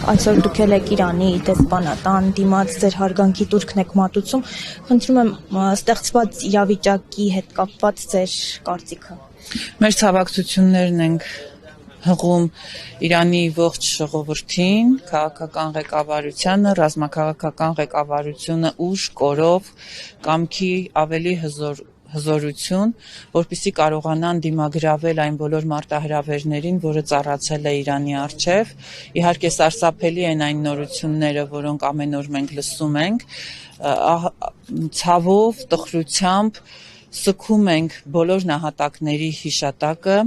Այսօր դուք եք Իրանի դեսպանատան դիմաց ձեր հարգանքի տուրքն եք մատուցում, խնդրում եմ ստեղծված իրավիճակի հետ կապված ձեր կարծիքը։ Մեր ցավակցություններն ենք հղում Իրանի ողջ ժողովրդին, քաղաքական ղեկավարությանը, ռազմաքաղաքական ղեկավարությունը ուժ, կորով, կամքի ավելի հզորություն, որպեսզի կարողանան դիմագրավել այն բոլոր մարտահրավերներին, որը ծառացել է Իրանի առջև։ Իհարկե սարսափելի են այն նորությունները, որոնք ամեն օր մենք լսում ենք, ցավով, տխրությամբ սգում ենք բոլոր նահատակների հիշատակը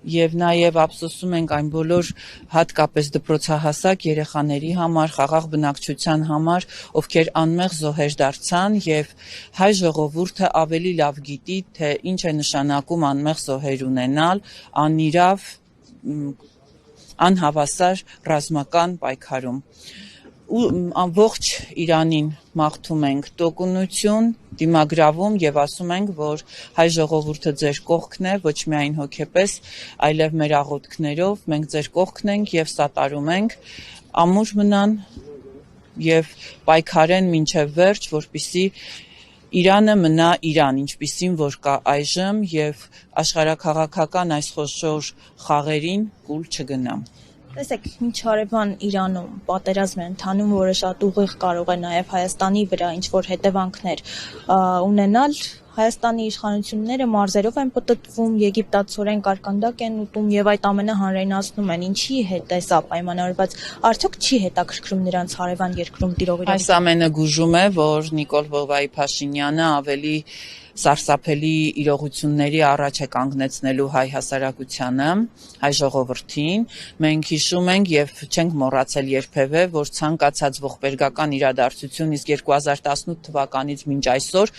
և նաև ափսոսում ենք այն բոլոր հատկապես դպրոցահասակ երեխաների համար, խաղաղ բնակչության համար, ովքեր անմեղ զոհեր դարձան և հայ ժողովուրդը ավելի լավ գիտի, թե ինչ է նշանակում անմեղ զոհեր ունենալ, անիրավ, անհավասար ռազմական պայքարում։ Ողջ Իրանին մաղթում ենք տոկունություն, դիմագրավում և ասում ենք, որ հայ ժողովուրդը ձեր կողքն է, ոչ միայն հոգեպես, այլև մեր աղոթքներով, մենք ձեր կողքն ենք և սատարում ենք, ամուր մնան և պայքարեն մինչև վերջ, որպեսզի Իրանը մնա Իրան, ինչպիսին որ կա այժմ և աշխարհաքաղաքական այս խոշոր խաղերին կուլ չգնա։ Տեսեք, մինչ հարևան Իրանում պատերազմ է ընթանում, որը շատ ուղիղ կարող է նաև Հայաստանի վրա ինչ-որ հետևանքներ ունենալ, Հայաստանի իշխանությունները մարզերով են պտտվում, եգիպտացորեն կարկանդակ են ուտում և այդ ամենը հանրայնացնում են, ինչի հետ է սա պայմանավորված, արդյոք չի հետաքրքրում նրանց հարևան երկրում տիրող իրավիճակը։ Այս ամենը գուժում է, որ Նիկոլ Փաշինյանը ավելի սարսափելի իրողությունների առաջ է կանգնեցնելու հայ հասարակությանը, հայ ժողովրդին։ Մենք հիշում ենք և չենք մոռացել երբևէ, որ ցանկացած ողբերգական իրադարձություն, իսկ 2018 թվականից մինչ այսօր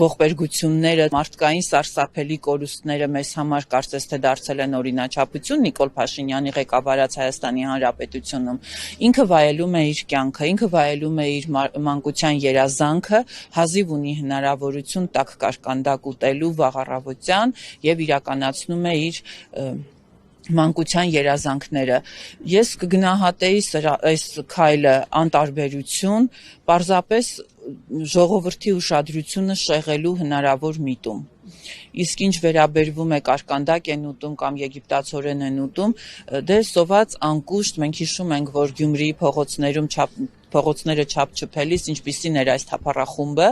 ողբերգությունները, մարդկային սարսափելի կորուստները մեզ համար կարծես թե դարձել են օրինաչափություն Նիկոլ Փաշինյանի ղեկավարած Հայաստանի Հանրապետությունում։ Ինքը վայելում է իր կյանքը, ինքը վայելում է իր մանկության երազանքը, հազիվ ունի հնարավորություն տաք կարկանդակ ուտելու վաղ առավոտյան և իրականացնում է իր մանկության երազանքները։ Ես կգնահատեի այս քայլը անտարբերություն, պարզապես ժողովրդի ուշադրությունը շեղելու հնարավոր միտում։ Իսկ ինչ վերաբերվում է կարկանդակ են ուտում կամ եգիպտացորեն են ուտում, դե սոված անկուշտ մենք հիշում ենք, որ Գյումրիի փողոցները չափչփելիս ինչպիսին էր այս թափառախումբը,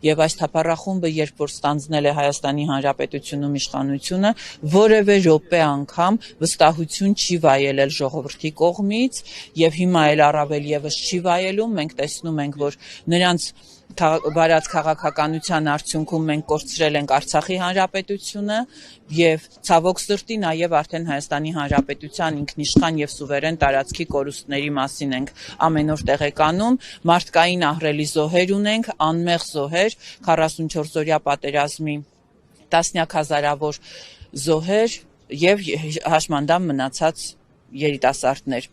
և այս թափառախումբը երբ որ ստանձնել է Հայաստանի Հանրապետությունում իշխանությունը, որևէ րոպե անգամ վստահություն չի վայելել ժողովրդի կողմից և հիմա էլ առավել ևս չի վայելում, մենք տեսնում ենք, որ նրանց վարած քաղաքականության արդյունքում մենք կորցրել ենք Արցախի Հանրապետությունը և ցավոք սրտի նաև արդեն Հայաստանի Հանրապետության ինքնիշխան և սուվերեն տարածքի կորուստների մասին ենք ամեն օր տեղեկանում, մարդկային ահռելի զոհեր ունենք, անմեղ զոհեր, 44-օրյա պատերազմի տասնյակ հազարավոր զոհեր և հաշմանդամ մնացած երիտասարդներ։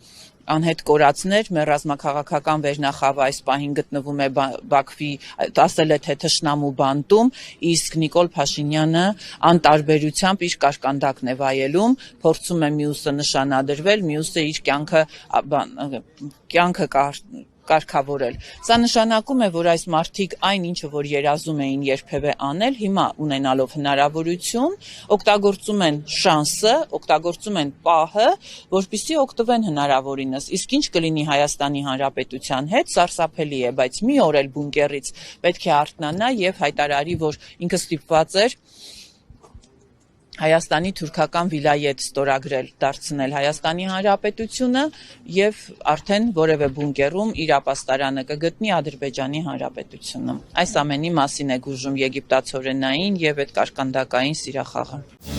Անհետ կորածներ, մեր ռազմաքաղաքական վերնախավը այս պահին գտնվում է Բաքվի, ասել է թե թշնամու բանտում, իսկ Նիկոլ Փաշինյանը անտարբերությամբ իր կարկանդակն է վայելում, փորձում է մյուսը նշանադրվել, մյուսը իր կյանքը կարգավորել։ Սա նշանակում է, որ այս մարդիկ այն ինչը որ երազում էին երբևէ անել, հիմա ունենալով հնարավորություն, օգտագործում են շանսը, օգտագործում են պահը, որպեսզի օգտվեն հնարավորինս։ Իսկ ինչ կլինի Հայաստանի Հանրապետության հետ, սարսափելի է, բայց մի օր էլ բունկերից պետք է արթնանա և հայտարարի, որ ինքը ստիպված էր Հայաստանի թուրքական վիլայետ ստորագրել, դարձնել Հայաստանի Հանրապետությունը և արդեն որևէ բունկերում իր ապաստարանը կգտնի Ադրբեջանի Հանրապետությունում։ Այս ամենի մասին է գուժում եգիպտացորենային և այդ կարկանդակային սիրախաղը։